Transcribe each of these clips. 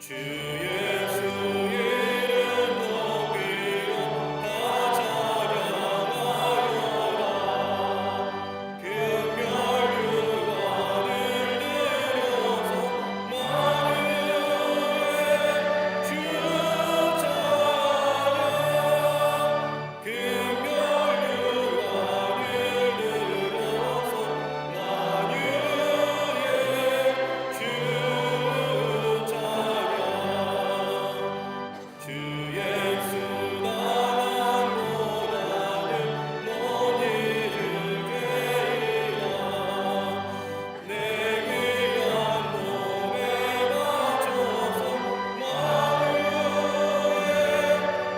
주 예수 이름 높이며 다 찬양하여라. 금별 유관을 들여서 만유의 주 찬양. 금별 유관을 들여서 만유의 주 찬양. 주 예수 나만 고난을 너니 주게이라. 내 귀한 몸에 바쳐서 만유의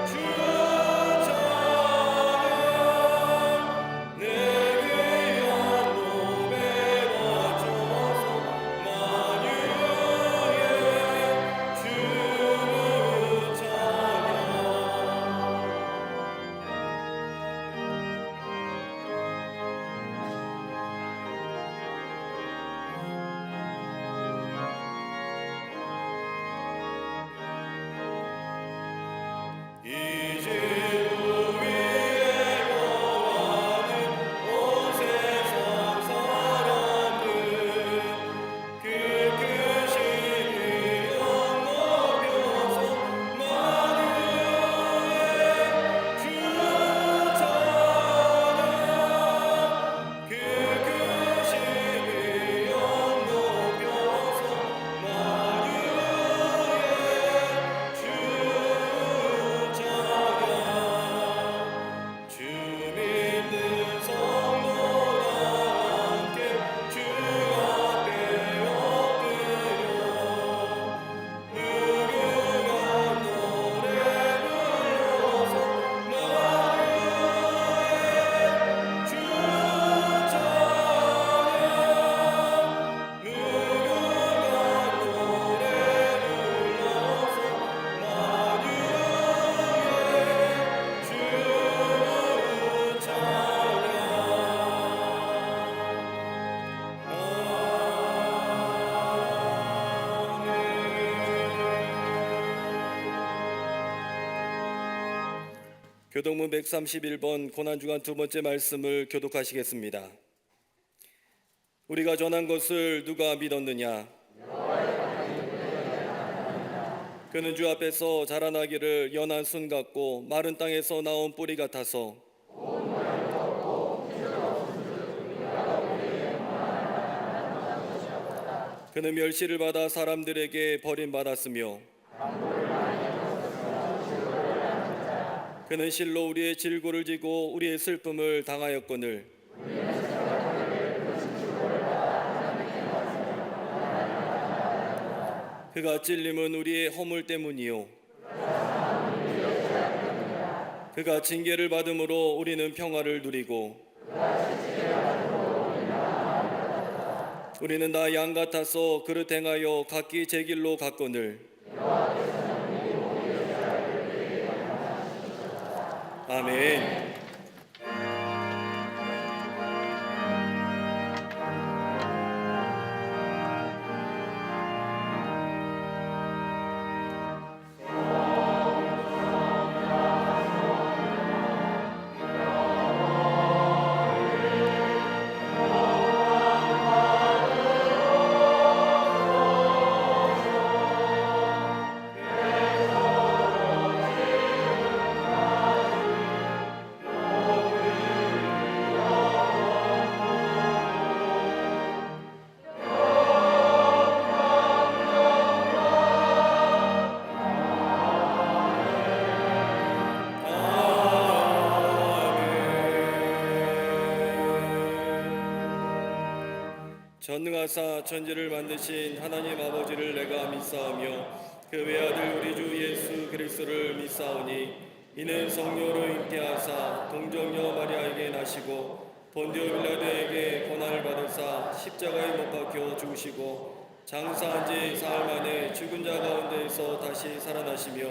주 찬양. 내 귀한 몸에 바쳐서 만유의 주 찬양. 이제 우리의 영화는 온 세상 사람들 그 크신 이름 높여서 만유의 주 찬양. 그 크신 이름 높여서 만유의 주 찬양. 주 믿는 성도와 함께 주 앞에 엎드려 의류한 노래 불러서 만유의 주 찬양. 의류한 노래 불러서 만유의 주 교동문 131번 고난주간 두 번째 말씀을 교독하시겠습니다. 우리가 전한 것을 누가 믿었느냐? 그는 주 앞에서 자라나기를 연한 순 같고 마른 땅에서 나온 뿌리 같아서 그는 멸시를 받아 사람들에게 버림받았으며 그는 실로 우리의 질고를 지고 우리의 슬픔을 당하였거늘 그가 찔림은 우리의 허물 때문이요 그가 징계를 받음으로 우리는 평화를 누리고 우리는 다 양 같아서 그릇 행하여 각기 제 길로 갔거늘 아멘. 전능하사 천지를 만드신 하나님 아버지를 내가 믿사오며 그 외아들 우리 주 예수 그리스도를 믿사오니 이는 성령으로 잉태하사 동정녀 마리아에게 나시고 본디오 빌라도에게 고난을 받으사 십자가에 못 박혀 죽으시고 장사한 지 사흘 만에 죽은 자 가운데에서 다시 살아나시며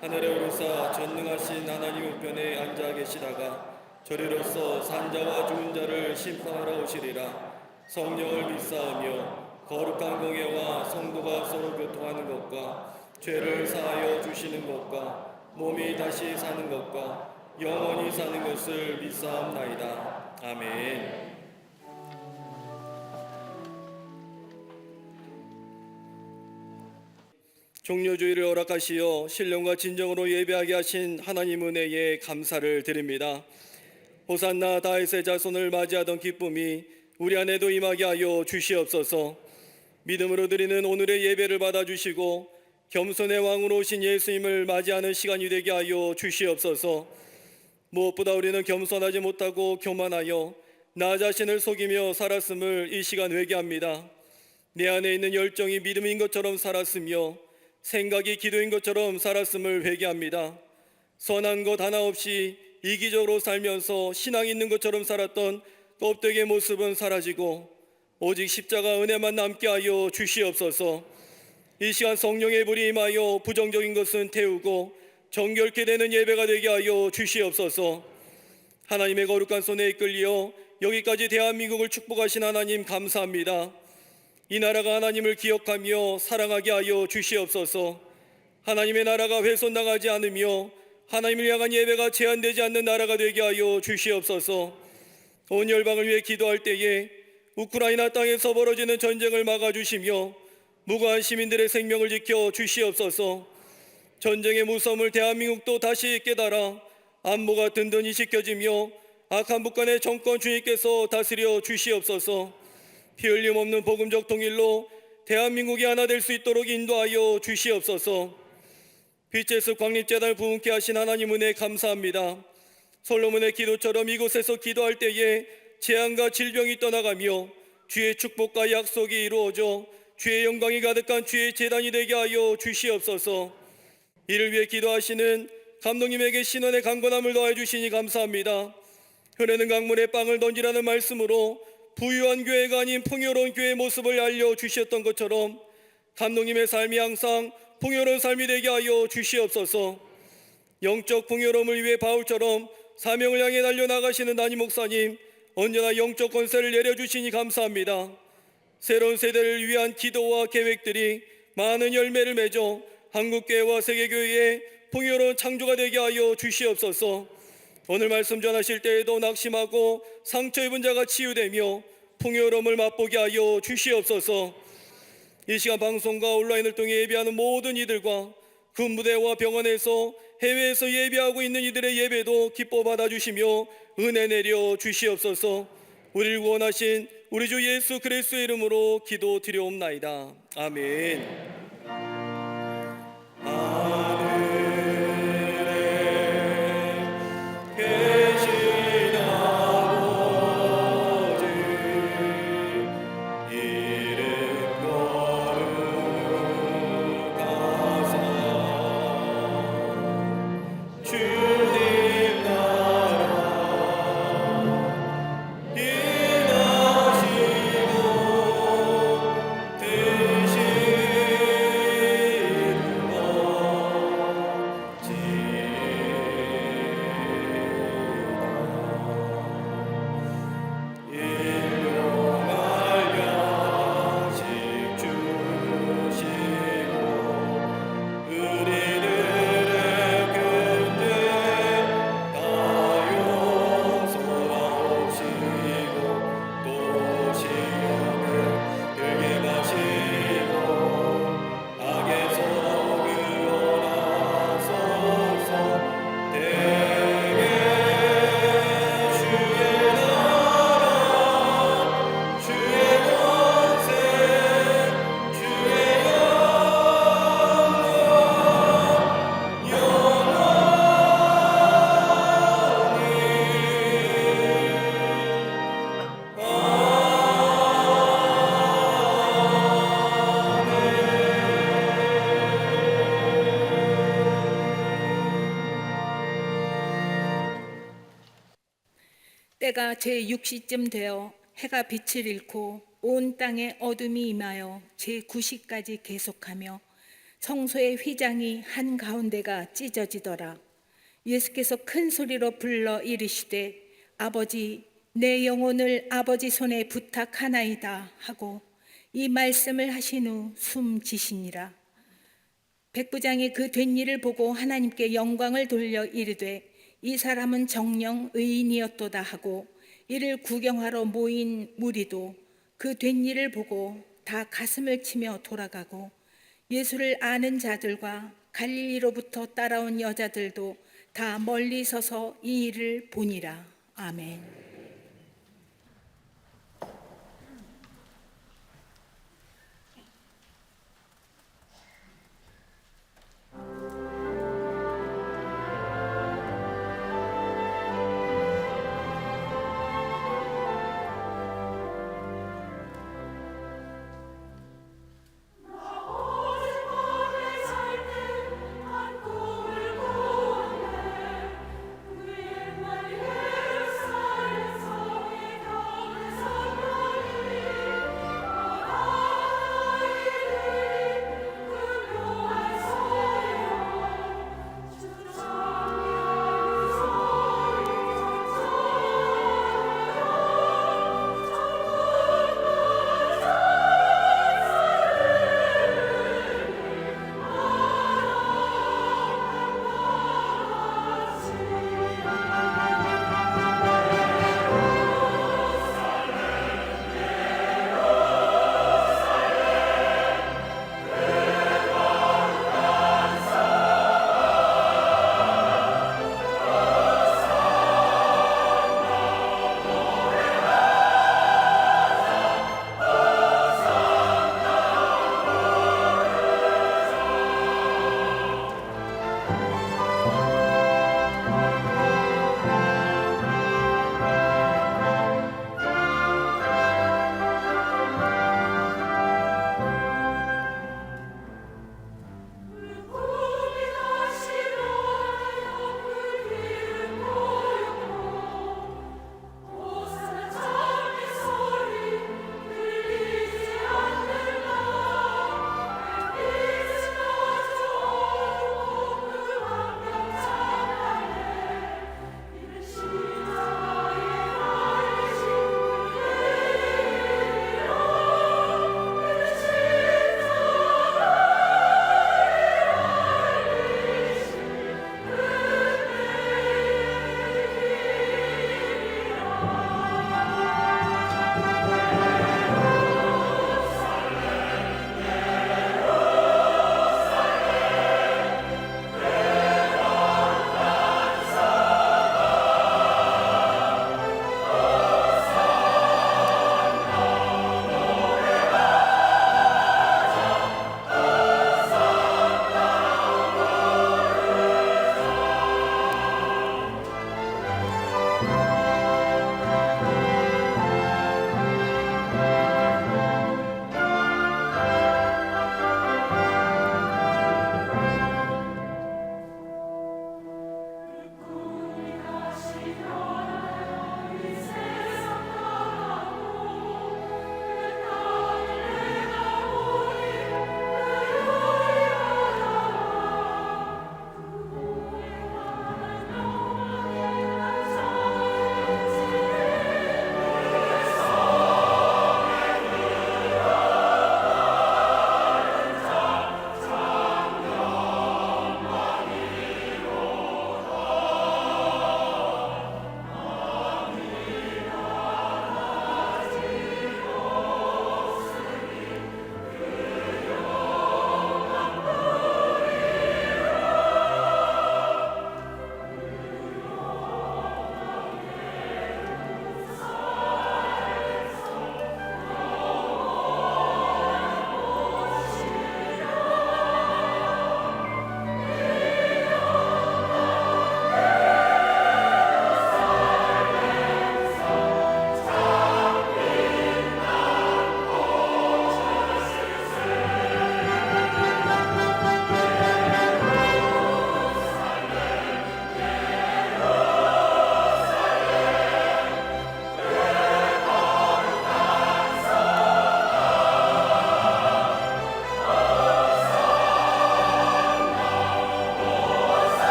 하늘에 오르사 전능하신 하나님 우편에 앉아 계시다가 저리로서 산자와 죽은 자를 심판하러 오시리라. 성령을 믿사오며 거룩한 공예와 성도가 서로 교통하는 것과 죄를 사하여 주시는 것과 몸이 다시 사는 것과 영원히 사는 것을 믿사옵나이다. 아멘. 종료주의를 허락하시어 신령과 진정으로 예배하게 하신 하나님 은혜에 감사를 드립니다. 호산나 다윗의 자손을 맞이하던 기쁨이 우리 안에도 임하게 하여 주시옵소서. 믿음으로 드리는 오늘의 예배를 받아주시고 겸손의 왕으로 오신 예수님을 맞이하는 시간이 되게 하여 주시옵소서. 무엇보다 우리는 겸손하지 못하고 교만하여 나 자신을 속이며 살았음을 이 시간 회개합니다. 내 안에 있는 열정이 믿음인 것처럼 살았으며 생각이 기도인 것처럼 살았음을 회개합니다. 선한 것 하나 없이 이기적으로 살면서 신앙 있는 것처럼 살았던 껍데기의 모습은 사라지고 오직 십자가 은혜만 남게 하여 주시옵소서. 이 시간 성령의 불이 임하여 부정적인 것은 태우고 정결케 되는 예배가 되게 하여 주시옵소서. 하나님의 거룩한 손에 이끌려 여기까지 대한민국을 축복하신 하나님 감사합니다. 이 나라가 하나님을 기억하며 사랑하게 하여 주시옵소서. 하나님의 나라가 훼손당하지 않으며 하나님을 향한 예배가 제한되지 않는 나라가 되게 하여 주시옵소서. 온 열방을 위해 기도할 때에 우크라이나 땅에서 벌어지는 전쟁을 막아주시며 무고한 시민들의 생명을 지켜 주시옵소서. 전쟁의 무서움을 대한민국도 다시 깨달아 안보가 든든히 지켜지며 악한 북한의 정권 주님께서 다스려 주시옵소서. 피 흘림 없는 복음적 통일로 대한민국이 하나 될 수 있도록 인도하여 주시옵소서. 빛의 숲 광립재단을 부흥케 하신 하나님 은혜 감사합니다. 솔로몬의 기도처럼 이곳에서 기도할 때에 재앙과 질병이 떠나가며 주의 축복과 약속이 이루어져 주의 영광이 가득한 주의 제단이 되게 하여 주시옵소서. 이를 위해 기도하시는 감독님에게 신원의 강건함을 더해 주시니 감사합니다. 흐르는 강물에 빵을 던지라는 말씀으로 부유한 교회가 아닌 풍요로운 교회의 모습을 알려주셨던 것처럼 감독님의 삶이 항상 풍요로운 삶이 되게 하여 주시옵소서. 영적 풍요로움을 위해 바울처럼 사명을 향해 달려나가시는 담임 목사님 언제나 영적 권세를 내려주시니 감사합니다. 새로운 세대를 위한 기도와 계획들이 많은 열매를 맺어 한국교회와 세계교회의 풍요로운 창조가 되게 하여 주시옵소서. 오늘 말씀 전하실 때에도 낙심하고 상처 입은 자가 치유되며 풍요로움을 맛보게 하여 주시옵소서. 이 시간 방송과 온라인을 통해 예배하는 모든 이들과 근무대와 병원에서 해외에서 예배하고 있는 이들의 예배도 기뻐 받아주시며 은혜 내려 주시옵소서. 우리를 구원하신 우리 주 예수 그리스도의 이름으로 기도드려옵나이다. 아멘. 때가 제6시쯤 되어 해가 빛을 잃고 온 땅에 어둠이 임하여 제9시까지 계속하며 성소의 휘장이 한가운데가 찢어지더라. 예수께서 큰 소리로 불러 이르시되 아버지 내 영혼을 아버지 손에 부탁하나이다 하고 이 말씀을 하신 후 숨지시니라. 백부장이 그 된 일을 보고 하나님께 영광을 돌려 이르되 이 사람은 정령 의인이었도다 하고, 이를 구경하러 모인 무리도 그 된 일을 보고 다 가슴을 치며 돌아가고, 예수를 아는 자들과 갈릴리로부터 따라온 여자들도 다 멀리 서서 이 일을 보니라. 아멘.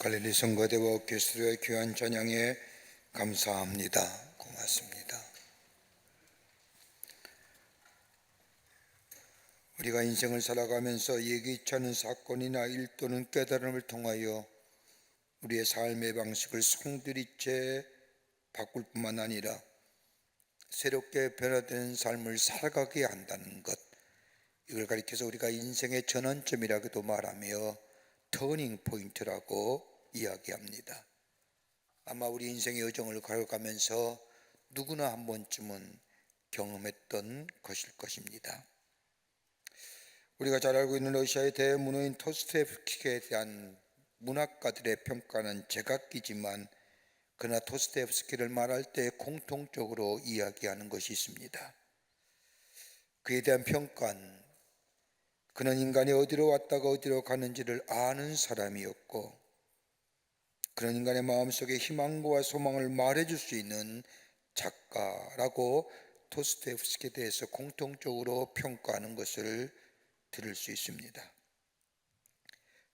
갈릴리 성가대와 오케스트라의 귀한 찬양에 감사합니다. 고맙습니다. 우리가 인생을 살아가면서 예기치 않은 사건이나 일 또는 깨달음을 통하여 우리의 삶의 방식을 송두리째 바꿀 뿐만 아니라 새롭게 변화되는 삶을 살아가게 한다는 것, 이걸 가리켜서 우리가 인생의 전환점이라고도 말하며 터닝 포인트라고 이야기합니다. 아마 우리 인생의 여정을 걸어가면서 누구나 한 번쯤은 경험했던 것일 것입니다. 우리가 잘 알고 있는 러시아의 대문호인 도스토옙스키에 대한 문학가들의 평가는 제각기지만 그러나 도스토옙스키를 말할 때 공통적으로 이야기하는 것이 있습니다. 그에 대한 평가는 그는 인간이 어디로 왔다가 어디로 가는지를 아는 사람이었고, 그런 인간의 마음속에 희망과 소망을 말해줄 수 있는 작가라고 도스토옙스키에 대해서 공통적으로 평가하는 것을 들을 수 있습니다.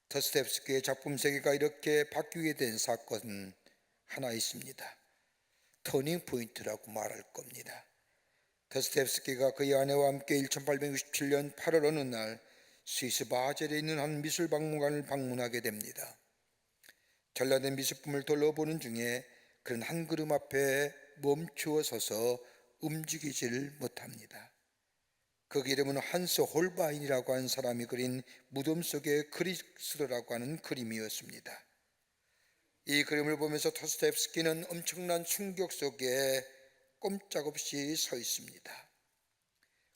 도스토옙스키의 작품 세계가 이렇게 바뀌게 된 사건은 하나 있습니다. 터닝 포인트라고 말할 겁니다. 도스토옙스키가 그의 아내와 함께 1867년 8월 어느 날 스위스 바젤에 있는 한 미술박물관을 방문하게 됩니다. 전라된 미술품을 둘러보는 중에 그는 한 그림 앞에 멈추어 서서 움직이지를 못합니다. 그 이름은 한스 홀바인이라고 하는 사람이 그린 무덤 속의 그리스도라고 하는 그림이었습니다. 이 그림을 보면서 도스토옙스키는 엄청난 충격 속에 꼼짝없이 서 있습니다.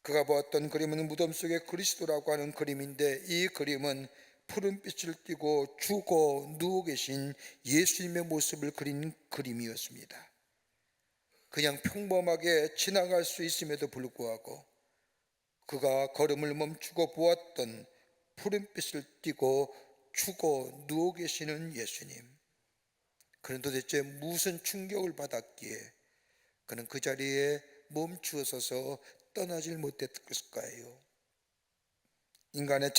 그가 보았던 그림은 무덤 속의 그리스도라고 하는 그림인데, 이 그림은 푸른빛을 띠고 죽어 누워 계신 예수님의 모습을 그린 그림이었습니다. 그냥 평범하게 지나갈 수 있음에도 불구하고 그가 걸음을 멈추고 보았던 푸른빛을 띠고 죽어 누워 계시는 예수님, 그는 도대체 무슨 충격을 받았기에 그는 그 자리에 멈추어 서서 떠나질 못했을까요? 인간의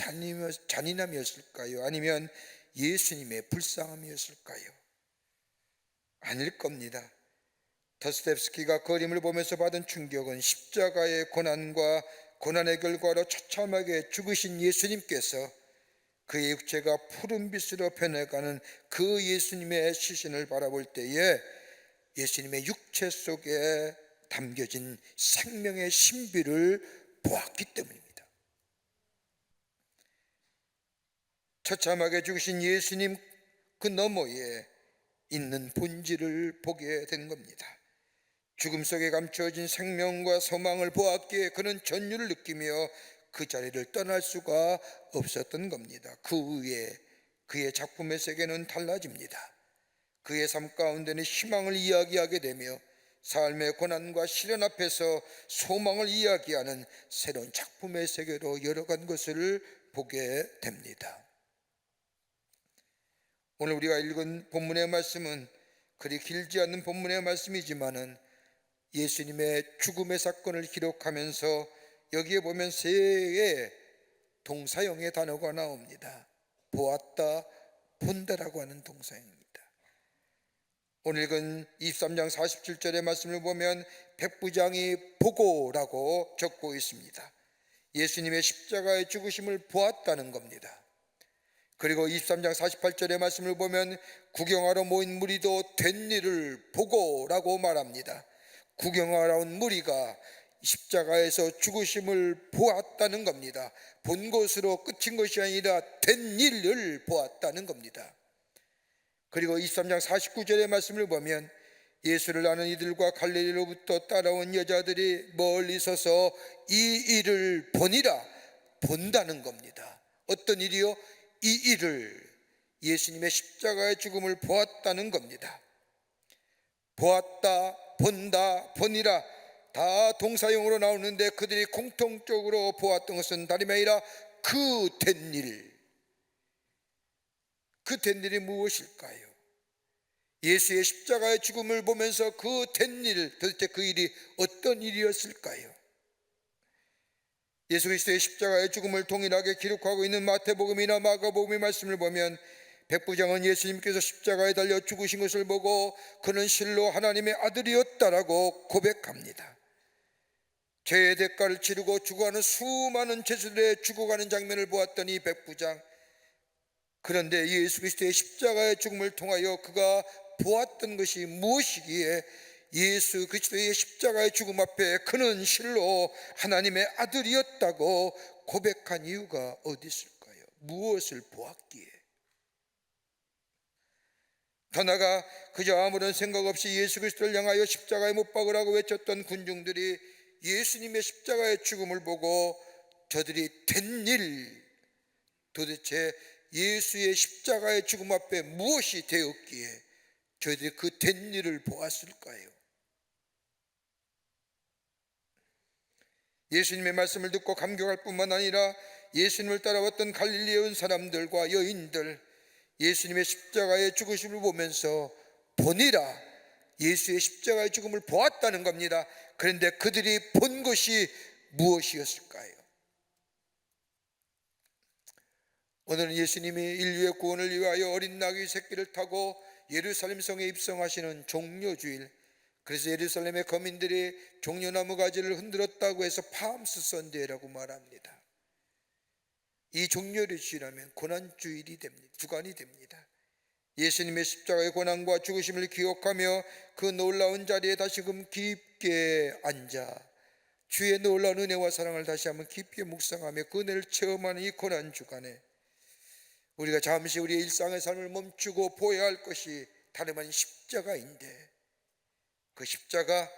잔인함이었을까요? 아니면 예수님의 불쌍함이었을까요? 아닐 겁니다. 도스토옙스키가 그림을 보면서 받은 충격은 십자가의 고난과 고난의 결과로 처참하게 죽으신 예수님께서 그의 육체가 푸른빛으로 변해가는 그 예수님의 시신을 바라볼 때에 예수님의 육체 속에 담겨진 생명의 신비를 보았기 때문입니다. 처참하게 죽으신 예수님 그 너머에 있는 본질을 보게 된 겁니다. 죽음 속에 감추어진 생명과 소망을 보았기에 그는 전율을 느끼며 그 자리를 떠날 수가 없었던 겁니다. 그 후에 그의 작품의 세계는 달라집니다. 그의 삶 가운데는 희망을 이야기하게 되며 삶의 고난과 시련 앞에서 소망을 이야기하는 새로운 작품의 세계로 열어간 것을 보게 됩니다. 오늘 우리가 읽은 본문의 말씀은 그리 길지 않은 본문의 말씀이지만은 예수님의 죽음의 사건을 기록하면서 여기에 보면 세 개의 동사형의 단어가 나옵니다. 보았다, 본다라고 하는 동사형입니다. 오늘 읽은 23장 47절의 말씀을 보면 백부장이 보고라고 적고 있습니다. 예수님의 십자가의 죽으심을 보았다는 겁니다. 그리고 23장 48절의 말씀을 보면 구경하러 모인 무리도 된 일을 보고라고 말합니다. 구경하러 온 무리가 십자가에서 죽으심을 보았다는 겁니다. 본 것으로 끝인 것이 아니라 된 일을 보았다는 겁니다. 그리고 23장 49절의 말씀을 보면 예수를 아는 이들과 갈릴리로부터 따라온 여자들이 멀리 서서 이 일을 보니라, 본다는 겁니다. 어떤 일이요? 이 일을, 예수님의 십자가의 죽음을 보았다는 겁니다. 보았다, 본다, 보니라 다 동사형으로 나오는데 그들이 공통적으로 보았던 것은 다름이 아니라 그 된 일. 그 된 일이 무엇일까요? 예수의 십자가의 죽음을 보면서 그 된 일, 도대체 그 일이 어떤 일이었을까요? 예수 그리스도의 십자가의 죽음을 동일하게 기록하고 있는 마태복음이나 마가복음의 말씀을 보면 백부장은 예수님께서 십자가에 달려 죽으신 것을 보고 그는 실로 하나님의 아들이었다라고 고백합니다. 죄의 대가를 치르고 죽어가는 수많은 죄수들의 죽어가는 장면을 보았던 이 백부장, 그런데 예수 그리스도의 십자가의 죽음을 통하여 그가 보았던 것이 무엇이기에 예수 그리스도의 십자가의 죽음 앞에 그는 실로 하나님의 아들이었다고 고백한 이유가 어디 있을까요? 무엇을 보았기에? 더 나아가 그저 아무런 생각 없이 예수 그리스도를 향하여 십자가에 못 박으라고 외쳤던 군중들이 예수님의 십자가의 죽음을 보고 저들이 된 일, 도대체 예수의 십자가의 죽음 앞에 무엇이 되었기에 저희들이 그 된 일을 보았을까요? 예수님의 말씀을 듣고 감격할 뿐만 아니라 예수님을 따라왔던 갈릴리에 온 사람들과 여인들, 예수님의 십자가의 죽으심을 보면서 보니라, 예수의 십자가의 죽음을 보았다는 겁니다. 그런데 그들이 본 것이 무엇이었을까요? 오늘은 예수님이 인류의 구원을 위하여 어린 나귀 새끼를 타고 예루살렘 성에 입성하시는 종려주일, 그래서 예루살렘의 거민들이 종려나무 가지를 흔들었다고 해서 팜스 선데이라고 말합니다. 이 종려를 주일하면 고난주일이 됩니다. 주간이 됩니다. 예수님의 십자가의 고난과 죽으심을 기억하며 그 놀라운 자리에 다시금 깊게 앉아 주의 놀라운 은혜와 사랑을 다시 한번 깊게 묵상하며 그 은혜를 체험하는 이 고난 주간에 우리가 잠시 우리의 일상의 삶을 멈추고 보아야 할 것이 다름 아닌 십자가인데, 그 십자가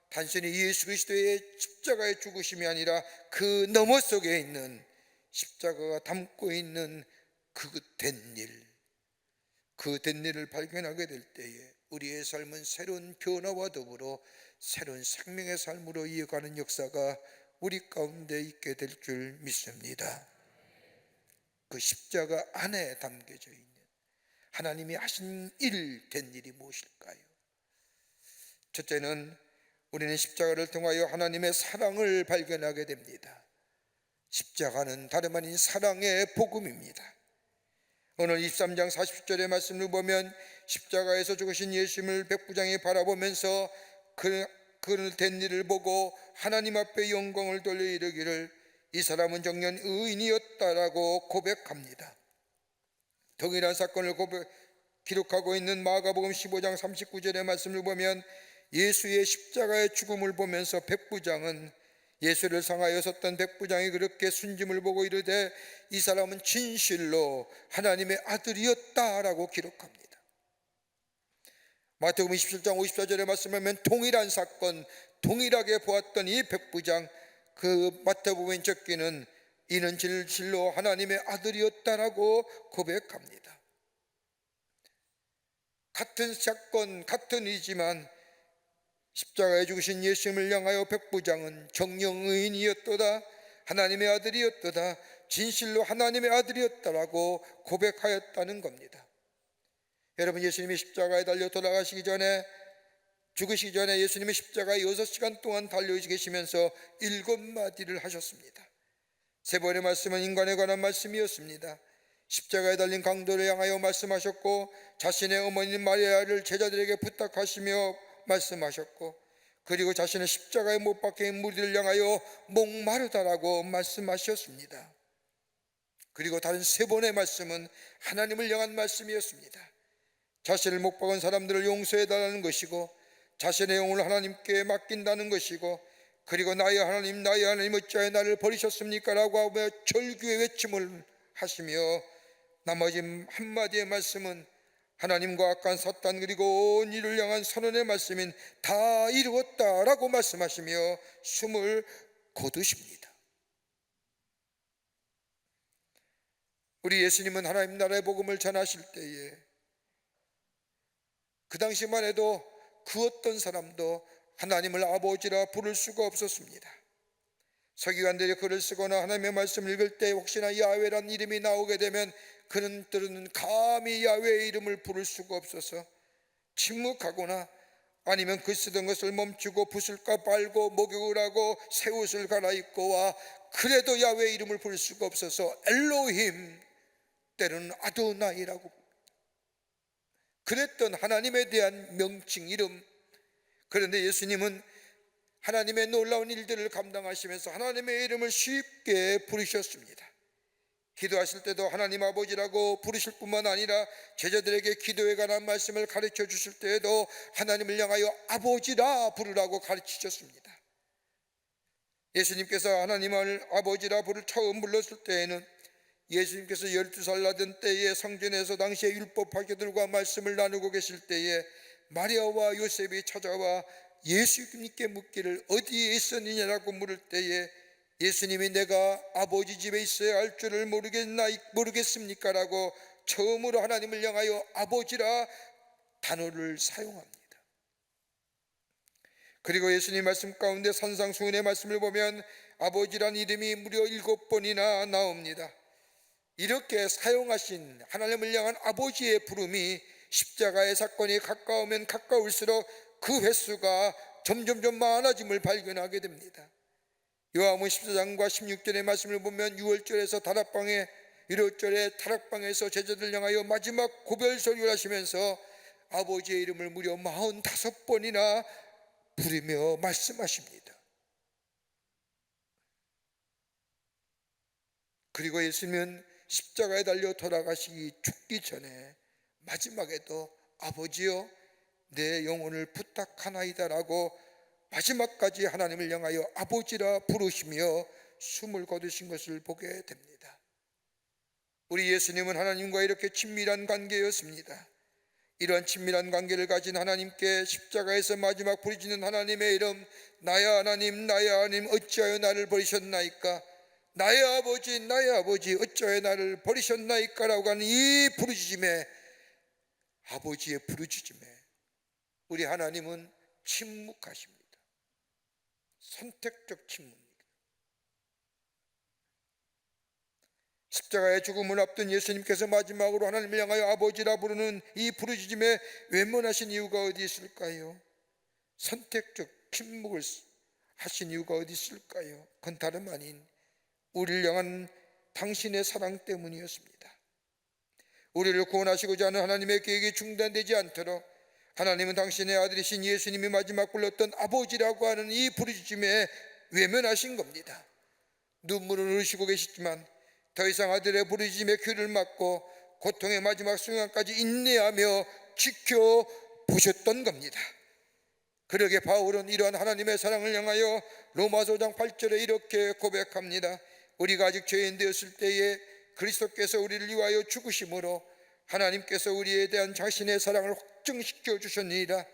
단순히 예수 그리스도의 십자가의 죽으심이 아니라 그 너머 속에 있는 십자가가 담고 있는 그 된 일, 그 된 일을 발견하게 될 때에 우리의 삶은 새로운 변화와 더불어 새로운 생명의 삶으로 이어가는 역사가 우리 가운데 있게 될 줄 믿습니다. 그 십자가 안에 담겨져 있는 하나님이 하신 일, 된 일이 무엇일까요? 첫째는 우리는 십자가를 통하여 하나님의 사랑을 발견하게 됩니다. 십자가는 다름 아닌 사랑의 복음입니다. 오늘 23장 40절의 말씀을 보면 십자가에서 죽으신 예수님을 백부장이 바라보면서 그를 된 일을 보고 하나님 앞에 영광을 돌려 이르기를 이 사람은 정녕 의인이었다라고 고백합니다. 동일한 사건을 기록하고 있는 마가복음 15장 39절의 말씀을 보면 예수의 십자가의 죽음을 보면서 백부장은, 예수를 상하여 섰던 백부장이 그렇게 순짐을 보고 이르되 이 사람은 진실로 하나님의 아들이었다라고 기록합니다. 마태복음 27장 54절의 말씀을 보면 동일한 사건, 동일하게 보았던 이 백부장, 그 마태복음에 적기는 이는 진실로 하나님의 아들이었다라고 고백합니다. 같은 사건, 같은 일이지만 십자가에 죽으신 예수님을 향하여 백부장은 정녕 의인이었도다, 하나님의 아들이었도다, 진실로 하나님의 아들이었다라고 고백하였다는 겁니다. 여러분, 예수님이 십자가에 달려 돌아가시기 전에, 죽으시기 전에 예수님이 십자가에 6시간 동안 달려 계시면서 7마디를 하셨습니다. 세 번의 말씀은 인간에 관한 말씀이었습니다. 십자가에 달린 강도를 향하여 말씀하셨고, 자신의 어머니 마리아를 제자들에게 부탁하시며 말씀하셨고, 그리고 자신의 십자가에 못 박힌 무리를 향하여 목마르다라고 말씀하셨습니다. 그리고 다른 세 번의 말씀은 하나님을 향한 말씀이었습니다. 자신을 못 박은 사람들을 용서해달라는 것이고, 자신의 영혼을 하나님께 맡긴다는 것이고, 그리고 나의 하나님 어찌하여 나를 버리셨습니까? 라고 하며 절규의 외침을 하시며, 나머지 한마디의 말씀은 하나님과 악한 사탄 그리고 온 이를 향한 선언의 말씀인 다 이루었다라고 말씀하시며 숨을 거두십니다. 우리 예수님은 하나님 나라의 복음을 전하실 때에 그 당시만 해도 그 어떤 사람도 하나님을 아버지라 부를 수가 없었습니다. 서기관들이 글을 쓰거나 하나님의 말씀을 읽을 때 혹시나 야훼란 이름이 나오게 되면 그들은 감히 야훼의 이름을 부를 수가 없어서 침묵하거나 아니면 글 쓰던 것을 멈추고 붓을까 빨고 목욕을 하고 새 옷을 갈아입고 와 그래도 야훼의 이름을 부를 수가 없어서 엘로힘, 때로는 아도나이라고 그랬던 하나님에 대한 명칭, 이름. 그런데 예수님은 하나님의 놀라운 일들을 감당하시면서 하나님의 이름을 쉽게 부르셨습니다. 기도하실 때도 하나님 아버지라고 부르실 뿐만 아니라 제자들에게 기도에 관한 말씀을 가르쳐 주실 때에도 하나님을 향하여 아버지라 부르라고 가르치셨습니다. 예수님께서 하나님을 아버지라 처음 불렀을 때에는 예수님께서 12살 나던 때에 성전에서 당시의 율법학교들과 말씀을 나누고 계실 때에 마리아와 요셉이 찾아와 예수님께 묻기를 어디에 있었느냐라고 물을 때에 예수님이 내가 아버지 집에 있어야 할 줄을 모르겠습니까? 라고 처음으로 하나님을 향하여 아버지라 단어를 사용합니다. 그리고 예수님 말씀 가운데 산상수훈의 말씀을 보면 아버지란 이름이 무려 7번이나 나옵니다. 이렇게 사용하신 하나님을 향한 아버지의 부름이 십자가의 사건이 가까우면 가까울수록 그 횟수가 점점 많아짐을 발견하게 됩니다. 요한복음 14장과 16절의 말씀을 보면 6월절에서 다락방에 1월절에 다락방에서 제자들 향하여 마지막 고별 설교를 하시면서 아버지의 이름을 무려 45번이나 부르며 말씀하십니다. 그리고 예수님은 십자가에 달려 돌아가시기 죽기 전에 마지막에도 아버지여 내 영혼을 부탁하나이다라고 마지막까지 하나님을 향하여 아버지라 부르시며 숨을 거두신 것을 보게 됩니다. 우리 예수님은 하나님과 이렇게 친밀한 관계였습니다. 이런 친밀한 관계를 가진 하나님께 십자가에서 마지막 부르짖는 하나님의 이름, 나의 하나님 나의 하나님 어찌하여 나를 버리셨나이까, 나의 아버지 어찌하여 나를 버리셨나이까 라고 하는 이 부르짖음에, 아버지의 부르짖음에 우리 하나님은 침묵하십니다. 선택적 침묵입니다. 십자가의 죽음을 앞둔 예수님께서 마지막으로 하나님을 향하여 아버지라 부르는 이 부르짖음에 외면하신 이유가 어디 있을까요? 선택적 침묵을 하신 이유가 어디 있을까요? 그건 다름 아닌 우리를 향한 당신의 사랑 때문이었습니다. 우리를 구원하시고자 하는 하나님의 계획이 중단되지 않도록 하나님은 당신의 아들이신 예수님이 마지막 불렀던 아버지라고 하는 이 부르짖음에 외면하신 겁니다. 눈물을 흘리시고 계시지만 더 이상 아들의 부르짖음에 귀를 막고 고통의 마지막 순간까지 인내하며 지켜보셨던 겁니다. 그러게 바울은 이러한 하나님의 사랑을 향하여 로마서 5장 8절에 이렇게 고백합니다. 우리가 아직 죄인 되었을 때에 그리스도께서 우리를 위하여 죽으심으로 하나님께서 우리에 대한 자신의 사랑을 확증시켜 주셨느니라.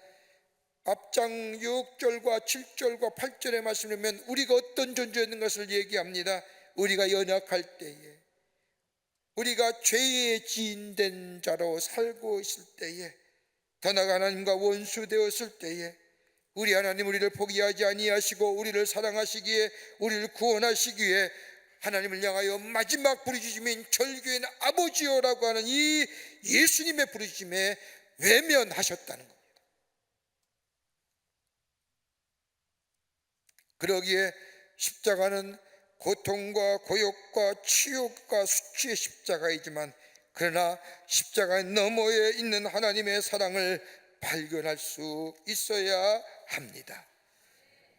앞장 6절과 7절과 8절의 말씀을 보면 우리가 어떤 존재였는 것을 얘기합니다. 우리가 연약할 때에, 우리가 죄의 지인된 자로 살고 있을 때에, 더 나아가 하나님과 원수 되었을 때에 우리 하나님 우리를 포기하지 아니하시고 우리를 사랑하시기에, 우리를 구원하시기에 하나님을 향하여 마지막 부르짖음인 절규인 아버지여라고 하는 이 예수님의 부르짖음에 외면하셨다는 겁니다. 그러기에 십자가는 고통과 고역과 치욕과 수치의 십자가이지만, 그러나 십자가 너머에 있는 하나님의 사랑을 발견할 수 있어야 합니다.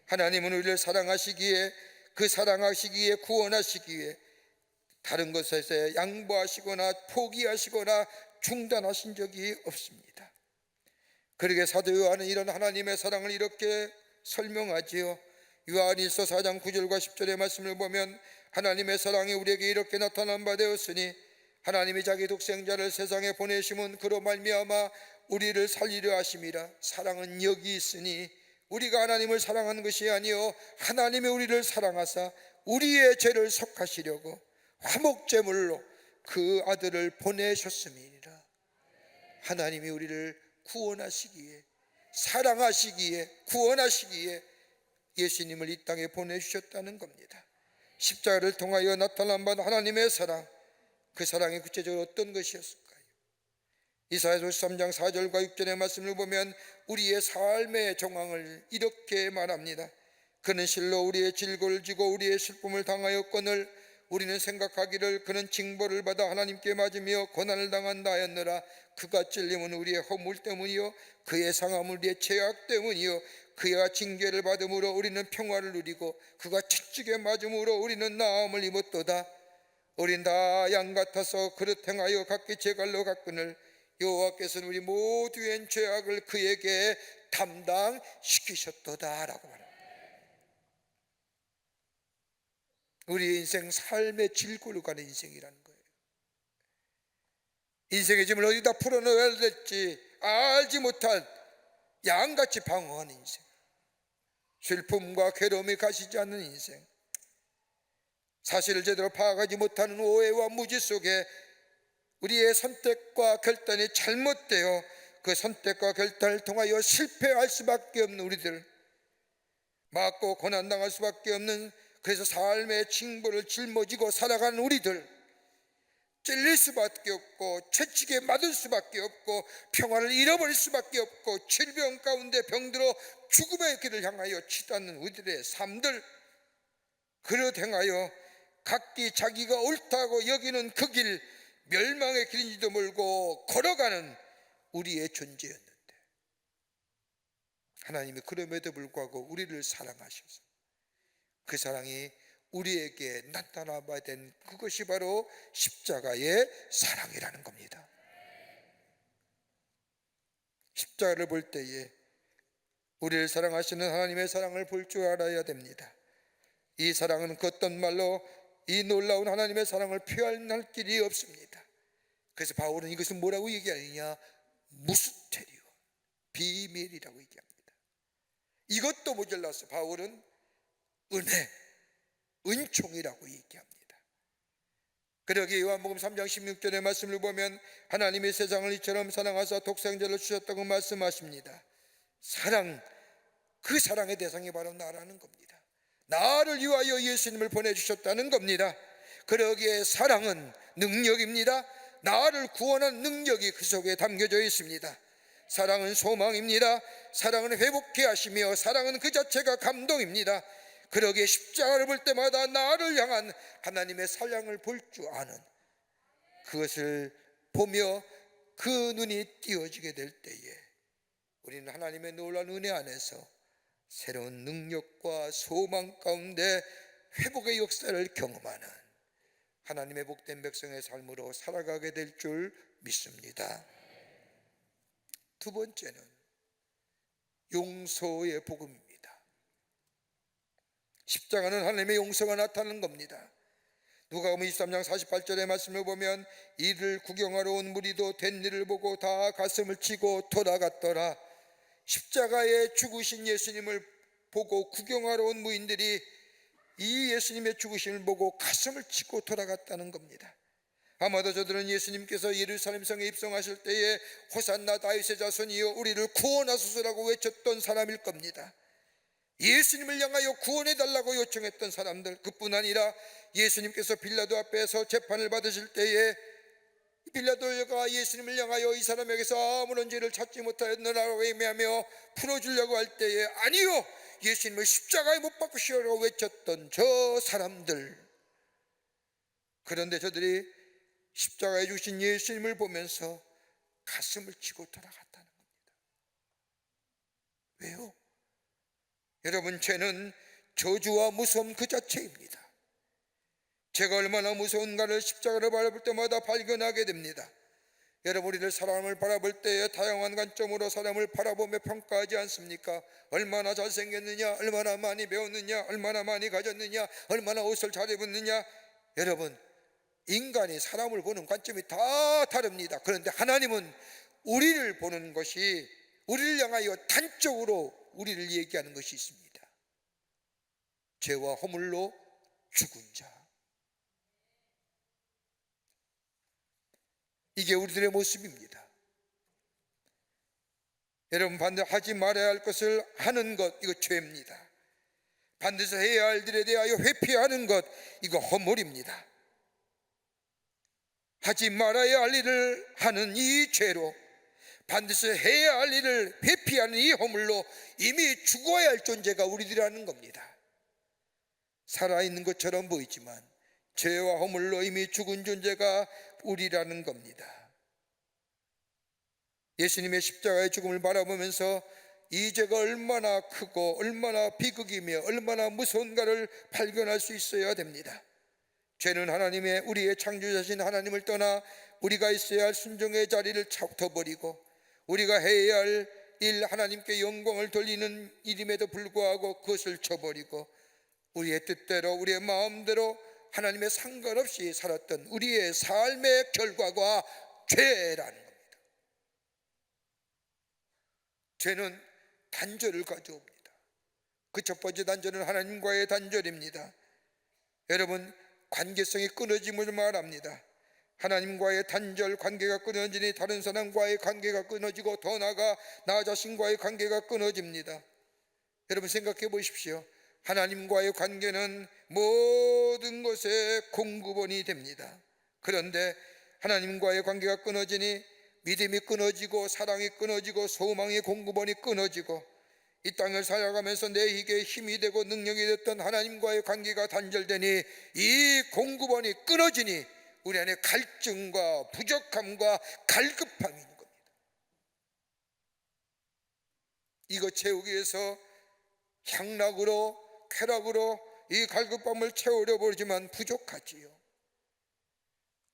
하나님은 우리를 사랑하시기에, 그 사랑하시기에, 구원하시기에 다른 것에서 양보하시거나 포기하시거나 중단하신 적이 없습니다. 그러게 사도 요한은 이런 하나님의 사랑을 이렇게 설명하지요. 요한일서 4장 9절과 10절의 말씀을 보면 하나님의 사랑이 우리에게 이렇게 나타난 바 되었으니 하나님이 자기 독생자를 세상에 보내심은 그로 말미암아 우리를 살리려 하심이라. 사랑은 여기 있으니 우리가 하나님을 사랑하는 것이 아니요 하나님이 우리를 사랑하사 우리의 죄를 속하시려고 화목제물로 그 아들을 보내셨음이니라. 하나님이 우리를 구원하시기에, 사랑하시기에, 구원하시기에 예수님을 이 땅에 보내주셨다는 겁니다. 십자가를 통하여 나타난 바 하나님의 사랑, 그 사랑이 구체적으로 어떤 것이었을까요? 이사야서 13장 4절과 6절의 말씀을 보면 우리의 삶의 정황을 이렇게 말합니다. 그는 실로 우리의 질고를 지고 우리의 슬픔을 당하였거늘 우리는 생각하기를 그는 징벌을 받아 하나님께 맞으며 고난을 당한다 하였느라. 그가 찔림은 우리의 허물 때문이요 그의 상함은 우리의 죄악 때문이요 그가 징계를 받음으로 우리는 평화를 누리고 그가 채찍에 맞음으로 우리는 나음을 입었도다. 우린 다 양 같아서 그릇 행하여 각기 제 갈로 갔거늘 여호와께서는 우리 모두의 죄악을 그에게 담당시키셨도다 라고 말합니다. 우리 인생 삶의 질고로 가는 인생이라는 거예요. 인생의 짐을 어디다 풀어넣어야 될지 알지 못한 양같이 방황하는 인생, 슬픔과 괴로움이 가시지 않는 인생, 사실을 제대로 파악하지 못하는 오해와 무지 속에 우리의 선택과 결단이 잘못되어 그 선택과 결단을 통하여 실패할 수밖에 없는 우리들, 맞고 고난당할 수밖에 없는, 그래서 삶의 징벌을 짊어지고 살아가는 우리들, 찔릴 수밖에 없고 채찍에 맞을 수밖에 없고 평화를 잃어버릴 수밖에 없고 질병 가운데 병들어 죽음의 길을 향하여 치닫는 우리들의 삶들, 그릇 행하여 각기 자기가 옳다고 여기는 그 길, 멸망의 길인지도 모르고 걸어가는 우리의 존재였는데, 하나님이 그럼에도 불구하고 우리를 사랑하셔서 그 사랑이 우리에게 나타나봐야 된 그것이 바로 십자가의 사랑이라는 겁니다. 십자가를 볼 때에 우리를 사랑하시는 하나님의 사랑을 볼 줄 알아야 됩니다. 이 사랑은 그 어떤 말로 이 놀라운 하나님의 사랑을 표현할 길이 없습니다. 그래서 바울은 이것을 뭐라고 얘기하느냐, 무스테리오, 비밀이라고 얘기합니다. 이것도 모자라서 바울은 은혜, 은총이라고 얘기합니다. 그러기에 요한복음 3장 16절의 말씀을 보면 하나님이 세상을 이처럼 사랑하사 독생자를 주셨다고 말씀하십니다. 사랑, 그 사랑의 대상이 바로 나라는 겁니다. 나를 위하여 예수님을 보내주셨다는 겁니다. 그러기에 사랑은 능력입니다. 나를 구원한 능력이 그 속에 담겨져 있습니다. 사랑은 소망입니다. 사랑은 회복케 하시며 사랑은 그 자체가 감동입니다. 그러기에 십자가를 볼 때마다 나를 향한 하나님의 사랑을 볼 줄 아는, 그것을 보며 그 눈이 띄어지게 될 때에 우리는 하나님의 놀라운 은혜 안에서 새로운 능력과 소망 가운데 회복의 역사를 경험하는 하나님의 복된 백성의 삶으로 살아가게 될 줄 믿습니다. 두 번째는 용서의 복음입니다. 십자가는 하나님의 용서가 나타나는 겁니다. 누가복음 23장 48절의 말씀을 보면 이를 구경하러 온 무리도 된 일을 보고 다 가슴을 치고 돌아갔더라. 십자가에 죽으신 예수님을 보고 구경하러 온 무인들이 이 예수님의 죽으심을 보고 가슴을 치고 돌아갔다는 겁니다. 아마도 저들은 예수님께서 예루살렘 성에 입성하실 때에 호산나 다윗의 자손이여 우리를 구원하소서라고 외쳤던 사람일 겁니다. 예수님을 향하여 구원해달라고 요청했던 사람들, 그뿐 아니라 예수님께서 빌라도 앞에서 재판을 받으실 때에 빌라도가 예수님을 향하여 이 사람에게서 아무런 죄를 찾지 못하였느라고 애매하며 풀어주려고 할 때에 아니요, 예수님을 십자가에 못 박으시라고 외쳤던 저 사람들. 그런데 저들이 십자가에 주신 예수님을 보면서 가슴을 치고 돌아갔다는 겁니다. 왜요? 여러분, 죄는 저주와 무서움 그 자체입니다. 죄가 얼마나 무서운가를 십자가를 바라볼 때마다 발견하게 됩니다. 여러분, 우리들 사람을 바라볼 때에 다양한 관점으로 사람을 바라보며 평가하지 않습니까? 얼마나 잘생겼느냐, 얼마나 많이 배웠느냐, 얼마나 많이 가졌느냐, 얼마나 옷을 잘 입었느냐. 여러분, 인간이 사람을 보는 관점이 다 다릅니다. 그런데 하나님은 우리를 보는 것이, 우리를 향하여 단적으로 우리를 얘기하는 것이 있습니다. 죄와 허물로 죽은 자. 이게 우리들의 모습입니다. 여러분, 반드시 하지 말아야 할 것을 하는 것, 이거 죄입니다. 반드시 해야 할 일에 대하여 회피하는 것, 이거 허물입니다. 하지 말아야 할 일을 하는 이 죄로, 반드시 해야 할 일을 회피하는 이 허물로 이미 죽어야 할 존재가 우리들이라는 겁니다. 살아있는 것처럼 보이지만 죄와 허물로 이미 죽은 존재가 우리라는 겁니다. 예수님의 십자가의 죽음을 바라보면서 이 죄가 얼마나 크고 얼마나 비극이며 얼마나 무서운가를 발견할 수 있어야 됩니다. 죄는 하나님의, 우리의 창조자신 하나님을 떠나 우리가 있어야 할 순종의 자리를 덮어버리고 우리가 해야 할 일, 하나님께 영광을 돌리는 일임에도 불구하고 그것을 쳐버리고 우리의 뜻대로 우리의 마음대로 하나님의 상관없이 살았던 우리의 삶의 결과가 죄라는 겁니다. 죄는 단절을 가져옵니다. 그 첫 번째 단절은 하나님과의 단절입니다. 여러분, 관계성이 끊어짐을 말합니다. 하나님과의 단절, 관계가 끊어지니 다른 사람과의 관계가 끊어지고 더 나아가 나 자신과의 관계가 끊어집니다. 여러분 생각해 보십시오. 하나님과의 관계는 모든 것의 공급원이 됩니다. 그런데 하나님과의 관계가 끊어지니 믿음이 끊어지고 사랑이 끊어지고 소망의 공급원이 끊어지고 이 땅을 살아가면서 내게 힘이 되고 능력이 됐던 하나님과의 관계가 단절되니 이 공급원이 끊어지니 우리 안에 갈증과 부족함과 갈급함이 있는 겁니다. 이거 채우기 위해서 향락으로 쾌락으로 이 갈급함을 채우려 버리지만 부족하지요.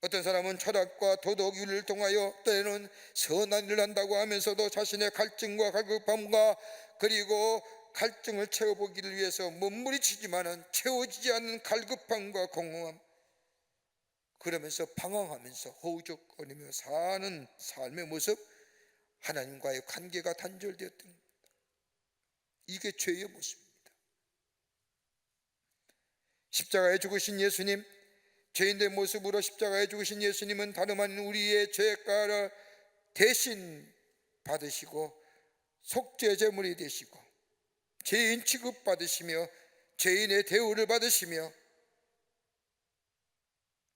어떤 사람은 철학과 도덕 윤리를 통하여 때로는 선한 일을 한다고 하면서도 자신의 갈증과 갈급함과 그리고 갈증을 채워보기를 위해서 몸부림치지만은 채워지지 않는 갈급함과 공허함, 그러면서 방황하면서 허우적거리며 사는 삶의 모습, 하나님과의 관계가 단절되었던 겁니다. 이게 죄의 모습입니다. 십자가에 죽으신 예수님, 죄인의 모습으로 십자가에 죽으신 예수님은 다름 아닌 우리의 죄가를 대신 받으시고 속죄 제물이 되시고 죄인 취급 받으시며 죄인의 대우를 받으시며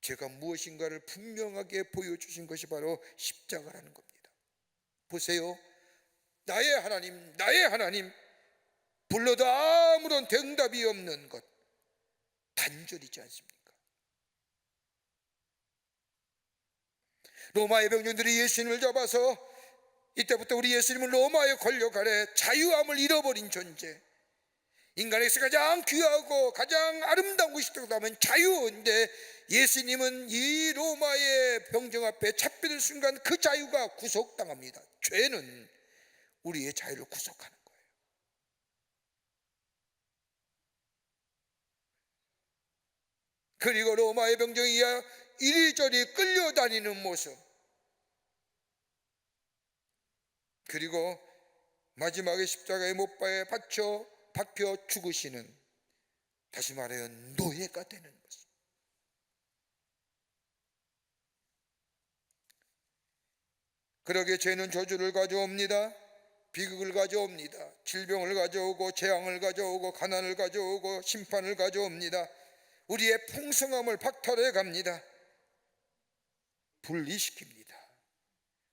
죄가 무엇인가를 분명하게 보여주신 것이 바로 십자가라는 겁니다. 보세요. 나의 하나님, 나의 하나님, 불러도 아무런 대응답이 없는 것, 단절이지 않습니까? 로마의 병정들이 예수님을 잡아서 이때부터 우리 예수님은 로마의 권력 아래 자유함을 잃어버린 존재, 인간에게서 가장 귀하고 가장 아름다운 것이 있다고 하면 자유인데 예수님은 이 로마의 병정 앞에 잡혀든 순간 그 자유가 구속당합니다. 죄는 우리의 자유를 구속하는 거예요. 그리고 로마의 병정이 이리저리 끌려다니는 모습, 그리고 마지막에 십자가의 못바에 박혀 죽으시는, 다시 말하여 노예가 되는 모습. 그러기에 죄는 저주를 가져옵니다. 비극을 가져옵니다. 질병을 가져오고 재앙을 가져오고 가난을 가져오고 심판을 가져옵니다. 우리의 풍성함을 박탈해 갑니다. 분리시킵니다.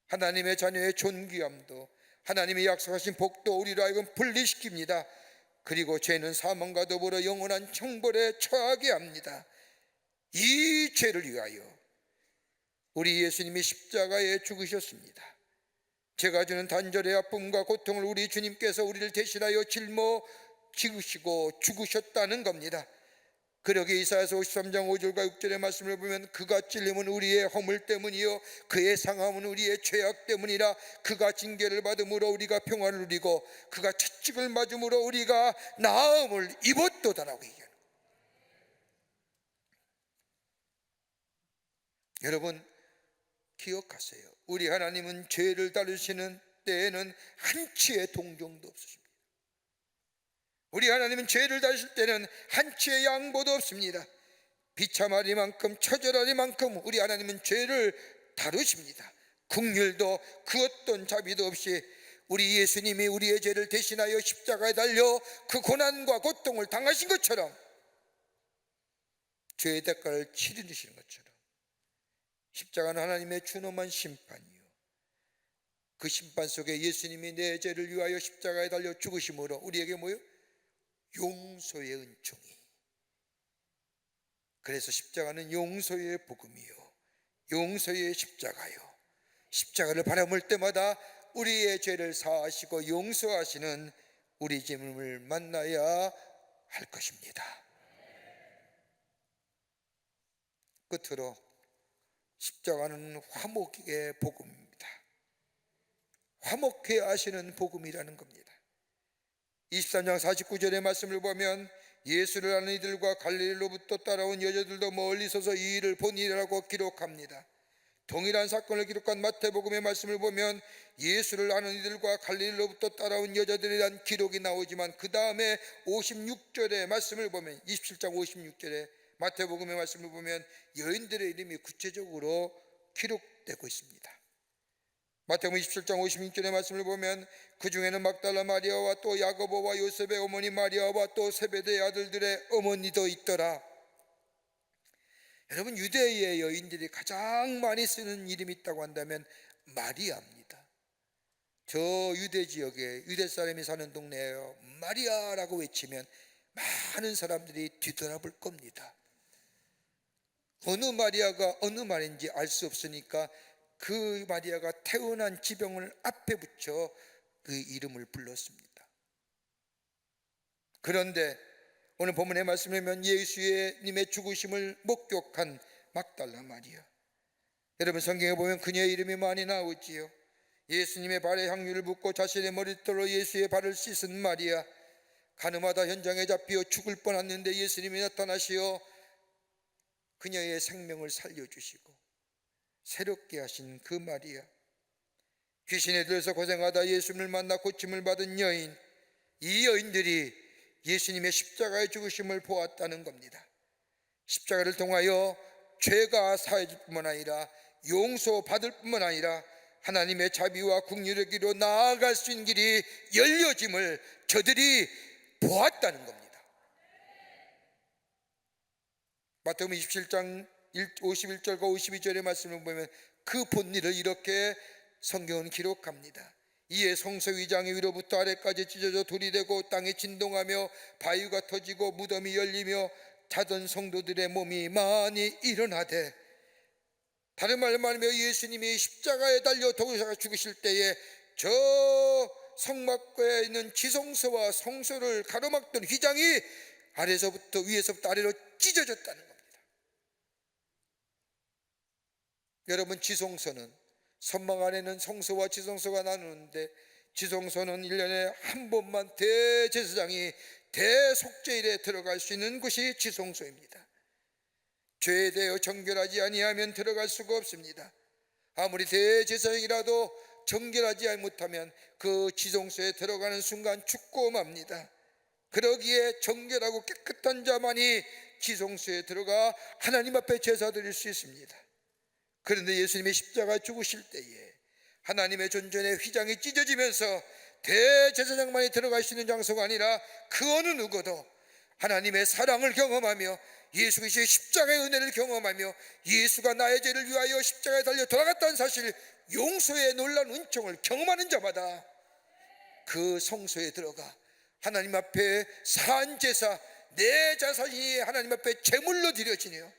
하나님의 자녀의 존귀함도 하나님이 약속하신 복도 우리로 하여금 분리시킵니다. 그리고 죄는 사망과 더불어 영원한 형벌에 처하게 합니다. 이 죄를 위하여 우리 예수님이 십자가에 죽으셨습니다. 죄가 주는 단절의 아픔과 고통을 우리 주님께서 우리를 대신하여 짊어지시고 죽으셨다는 겁니다. 그러기에 이사야서 53장 5절과 6절의 말씀을 보면 그가 찔림은 우리의 허물 때문이요 그의 상함은 우리의 죄악 때문이라. 그가 징계를 받음으로 우리가 평안을 누리고 그가 채찍을 맞음으로 우리가 나음을 입었도다라고 얘기하는 거예요. 여러분 기억하세요. 우리 하나님은 죄를 다루시는 때에는 한치의 동정도 없으십니다. 우리 하나님은 죄를 다루실 때는 한치의 양보도 없습니다. 비참하리만큼 처절하리만큼 우리 하나님은 죄를 다루십니다. 긍휼도 그 어떤 자비도 없이 우리 예수님이 우리의 죄를 대신하여 십자가에 달려 그 고난과 고통을 당하신 것처럼 죄의 대가를 치르시는 것처럼 십자가는 하나님의 준엄한 심판이요 그 심판 속에 예수님이 내 죄를 위하여 십자가에 달려 죽으심으로 우리에게 뭐요? 용서의 은총이, 그래서 십자가는 용서의 복음이요, 용서의 십자가요. 십자가를 바라볼 때마다 우리의 죄를 사하시고 용서하시는 우리 주님을 만나야 할 것입니다. 끝으로 십자가는 화목의 복음입니다. 화목해 하시는 복음이라는 겁니다. 23장 49절의 말씀을 보면 예수를 아는 이들과 갈릴리로부터 따라온 여자들도 멀리 서서 이 일을 본 일이라고 기록합니다. 동일한 사건을 기록한 마태복음의 말씀을 보면 예수를 아는 이들과 갈릴리로부터 따라온 여자들에 대한 기록이 나오지만 그 다음에 56절의 말씀을 보면 27장 56절에 마태복음의 말씀을 보면 여인들의 이름이 구체적으로 기록되고 있습니다. 마태복음 27장 56절의 말씀을 보면 그 중에는 막달라 마리아와 또 야고보와 요셉의 어머니 마리아와 또 세베대의 아들들의 어머니도 있더라. 여러분, 유대의 여인들이 가장 많이 쓰는 이름이 있다고 한다면 마리아입니다. 저 유대 지역에 유대 사람이 사는 동네에요, 마리아라고 외치면 많은 사람들이 뒤돌아볼 겁니다. 어느 마리아가 어느 말인지 알 수 없으니까 그 마리아가 태어난 지병을 앞에 붙여 그 이름을 불렀습니다. 그런데 오늘 본문의 말씀을 보면 예수님의 죽으심을 목격한 막달라 마리아, 여러분 성경에 보면 그녀의 이름이 많이 나오지요. 예수님의 발에 향유를 붓고 자신의 머리털로 예수의 발을 씻은 마리아, 가늠하다 현장에 잡혀 죽을 뻔했는데 예수님이 나타나시어 그녀의 생명을 살려주시고 새롭게 하신 그 마리아, 귀신에 들어서 고생하다 예수님을 만나 고침을 받은 여인, 이 여인들이 예수님의 십자가의 죽으심을 보았다는 겁니다. 십자가를 통하여 죄가 사해질 뿐만 아니라 용서받을 뿐만 아니라 하나님의 자비와 긍휼의 길로 나아갈 수 있는 길이 열려짐을 저들이 보았다는 겁니다. 마태복음 27장 51절과 52절의 말씀을 보면 그 본일을 이렇게 성경은 기록합니다. 이에 성소 위장이 위로부터 아래까지 찢어져 돌이 되고 땅에 진동하며 바위가 터지고 무덤이 열리며 자던 성도들의 몸이 많이 일어나되, 다른 말로 말하면 예수님이 십자가에 달려 도구사가 죽으실 때에 저 성막에 있는 지성소와 성소를 가로막던 휘장이 아래서부터 위에서부터 아래로 찢어졌다는 겁니다. 여러분, 지성소는 선막 안에는 성소와 지성소가 나누는데 지성소는 1년에 한 번만 대제사장이 대속죄일에 들어갈 수 있는 곳이 지성소입니다. 죄에 대하여 정결하지 아니하면 들어갈 수가 없습니다. 아무리 대제사장이라도 정결하지 못하면 그 지성소에 들어가는 순간 죽고 맙니다. 그러기에 정결하고 깨끗한 자만이 지성소에 들어가 하나님 앞에 제사 드릴 수 있습니다. 그런데 예수님이 십자가 죽으실 때에 하나님의 존전의 휘장이 찢어지면서 대제사장만이 들어갈 수 있는 장소가 아니라 그 어느 누구도 하나님의 사랑을 경험하며 예수 그리스도의 십자가의 은혜를 경험하며 예수가 나의 죄를 위하여 십자가에 달려 돌아갔다는 사실, 용서의 놀라운 은총을 경험하는 자마다 그 성소에 들어가 하나님 앞에 산 제사, 내 자신이 하나님 앞에 제물로 드려지네요.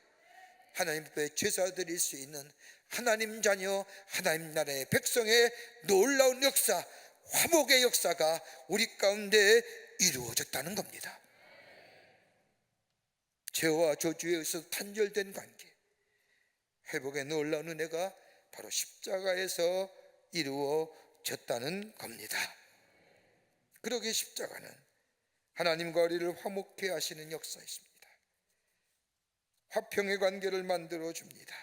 하나님 앞에 제사 드릴 수 있는 하나님 자녀, 하나님 나라의 백성의 놀라운 역사, 화목의 역사가 우리 가운데 이루어졌다는 겁니다. 죄와 저주에 의해서 단절된 관계, 회복의 놀라운 은혜가 바로 십자가에서 이루어졌다는 겁니다. 그러기에 십자가는 하나님과 우리를 화목케 하시는 역사이십니다. 화평의 관계를 만들어 줍니다.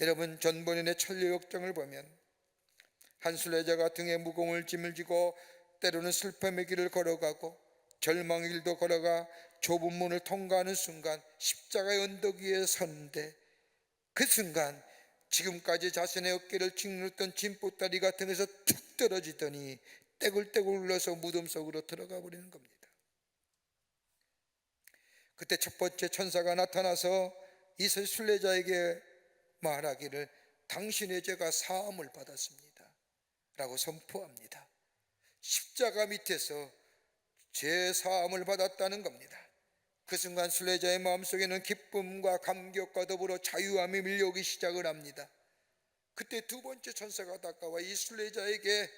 여러분, 전본인의 천리 역정을 보면 한 순례자가 등에 무거운 짐을 지고 때로는 슬픔의 길을 걸어가고 절망의 길도 걸어가 좁은 문을 통과하는 순간 십자가의 언덕 위에 섰는데, 그 순간 지금까지 자신의 어깨를 짓눌렀던 짐보따리가 등에서 툭 떨어지더니 떼굴떼굴 굴러서 무덤 속으로 들어가 버리는 겁니다. 그때 첫 번째 천사가 나타나서 이 순례자에게 말하기를 당신의 죄가 사함을 받았습니다 라고 선포합니다. 십자가 밑에서 죄 사함을 받았다는 겁니다. 그 순간 순례자의 마음속에는 기쁨과 감격과 더불어 자유함이 밀려오기 시작을 합니다. 그때 두 번째 천사가 다가와 이 순례자에게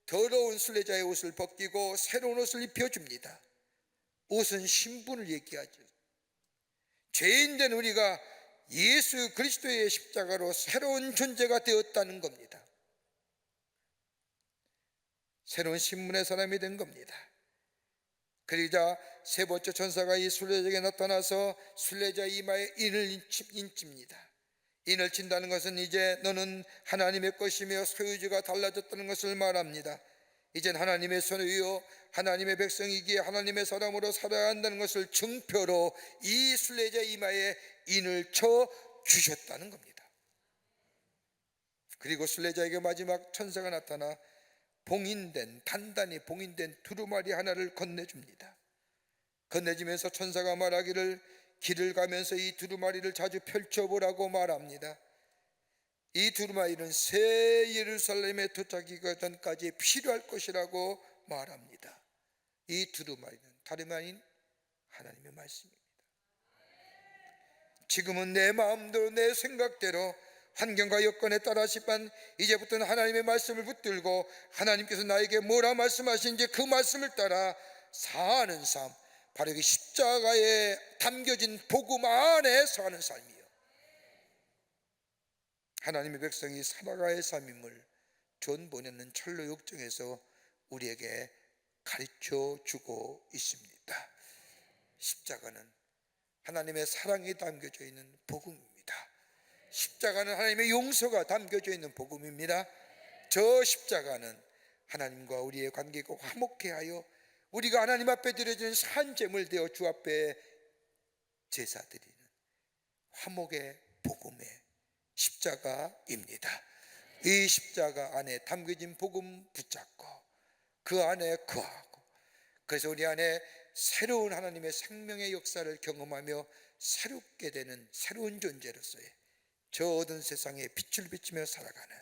더러운 순례자의 옷을 벗기고 새로운 옷을 입혀줍니다. 옷은 신분을 얘기하죠. 죄인된 우리가 예수 그리스도의 십자가로 새로운 존재가 되었다는 겁니다. 새로운 신분의 사람이 된 겁니다. 그러자 세 번째 천사가 이 순례자에게 나타나서 순례자 이마에 인을 인칩니다. 인을 친다는 것은 이제 너는 하나님의 것이며 소유주가 달라졌다는 것을 말합니다. 이젠 하나님의 소유요 하나님의 백성이기에 하나님의 사람으로 살아야 한다는 것을 증표로 이 순례자 이마에 인을 쳐 주셨다는 겁니다. 그리고 순례자에게 마지막 천사가 나타나 단단히 봉인된 두루마리 하나를 건네줍니다. 건네주면서 천사가 말하기를 길을 가면서 이 두루마리를 자주 펼쳐보라고 말합니다. 이 두루마리는 새 예루살렘에 도착하기 전까지 필요할 것이라고 말합니다. 이 두루마리는 다름 아닌 하나님의 말씀입니다. 지금은 내 마음대로 내 생각대로 환경과 여건에 따라서만 이제부터는 하나님의 말씀을 붙들고 하나님께서 나에게 뭐라 말씀하시는지 그 말씀을 따라 사는 삶, 바로 이 십자가에 담겨진 복음 안에 사는 삶이요, 하나님의 백성이 살아가야 할 삶임을 존 보내는 철로 역정에서 우리에게 가르쳐 주고 있습니다. 십자가는 하나님의 사랑이 담겨져 있는 복음입니다. 십자가는 하나님의 용서가 담겨져 있는 복음입니다. 저 십자가는 하나님과 우리의 관계가 화목케 하여 우리가 하나님 앞에 드려지는 산제물 되어 주 앞에 제사 드리는 화목의 복음의 십자가입니다. 이 십자가 안에 담겨진 복음 붙잡고 그 안에 거하고, 그래서 우리 안에 새로운 하나님의 생명의 역사를 경험하며 새롭게 되는 새로운 존재로서의 저 어두운 세상에 빛을 비치며 살아가는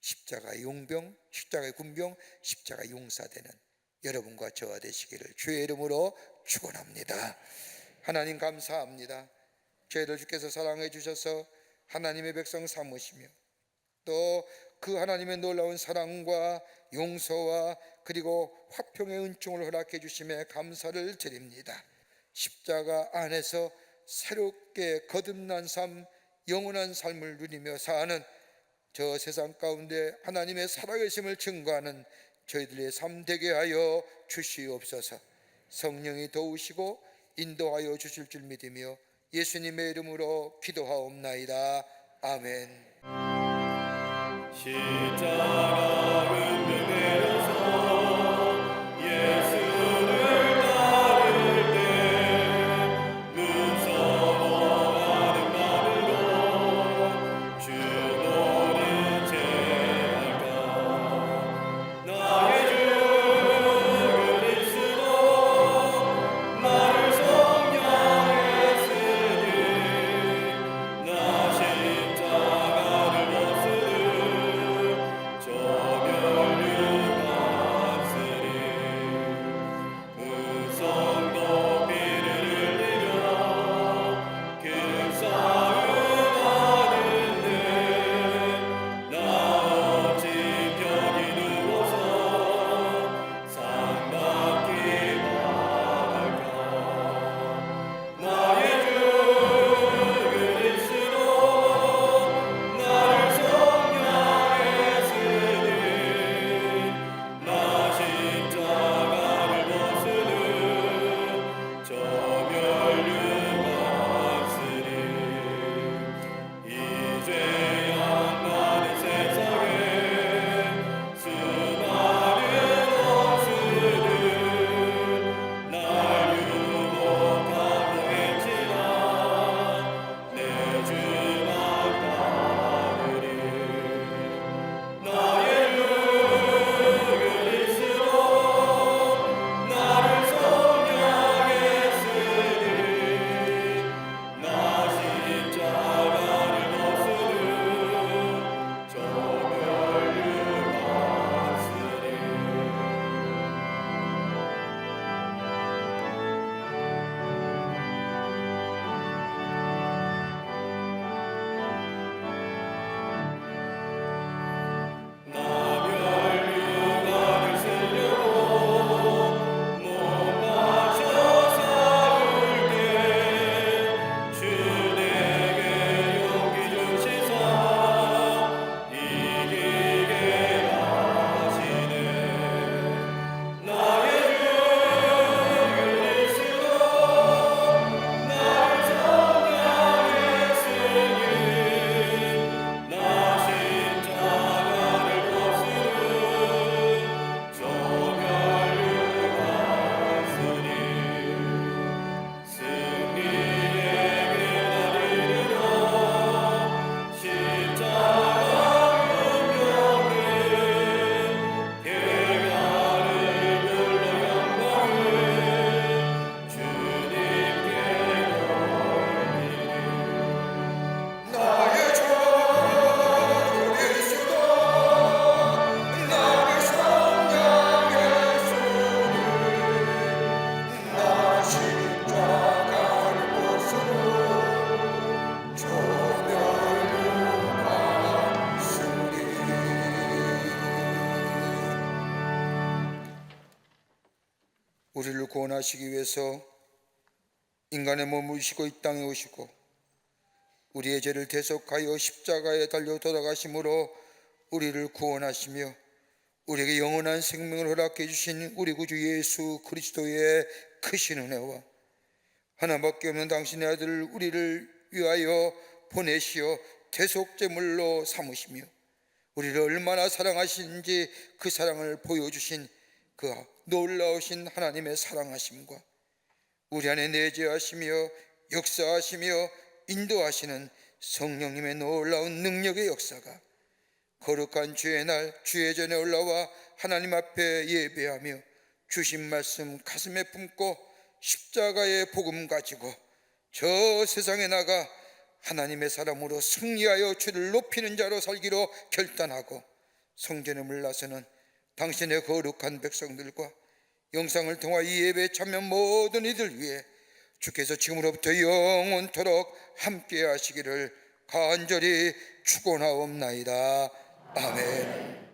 십자가의 용병, 십자가의 군병, 십자가의 용사되는 여러분과 저와 되시기를 주의 이름으로 축원합니다. 하나님 감사합니다. 저희를 주께서 사랑해 주셔서 하나님의 백성 삼으시며 또 그 하나님의 놀라운 사랑과 용서와 그리고 화평의 은총을 허락해 주심에 감사를 드립니다. 십자가 안에서 새롭게 거듭난 삶, 영원한 삶을 누리며 사는 저 세상 가운데 하나님의 살아계심을 증거하는 저희들의 삶 되게 하여 주시옵소서. 성령이 도우시고 인도하여 주실 줄 믿으며 예수님의 이름으로 기도하옵나이다. 아멘. 십자가 은병되어서 예수를 따를 때 무서워하는 마음으로 주 너를 제할까. 나의 주 그리스도 나를 성령했으니 나 십자가를 벗으니 저별 우리를 구원하시기 위해서 인간의 몸을 입으시고 이 땅에 오시고 우리의 죄를 대속하여 십자가에 달려 돌아가심으로 우리를 구원하시며 우리에게 영원한 생명을 허락해 주신 우리 구주 예수 그리스도의 크신 은혜와 하나밖에 없는 당신의 아들을 우리를 위하여 보내시어 대속제물로 삼으시며 우리를 얼마나 사랑하시는지 그 사랑을 보여주신 그 놀라우신 하나님의 사랑하심과 우리 안에 내재하시며 역사하시며 인도하시는 성령님의 놀라운 능력의 역사가 거룩한 주의 날 주의 전에 올라와 하나님 앞에 예배하며 주신 말씀 가슴에 품고 십자가의 복음 가지고 저 세상에 나가 하나님의 사람으로 승리하여 주를 높이는 자로 살기로 결단하고 성전에 물러서는 당신의 거룩한 백성들과 영상을 통하 이 예배에 참여한 모든 이들 위해 주께서 지금으로부터 영원토록 함께 하시기를 간절히 축원하옵나이다. 아멘.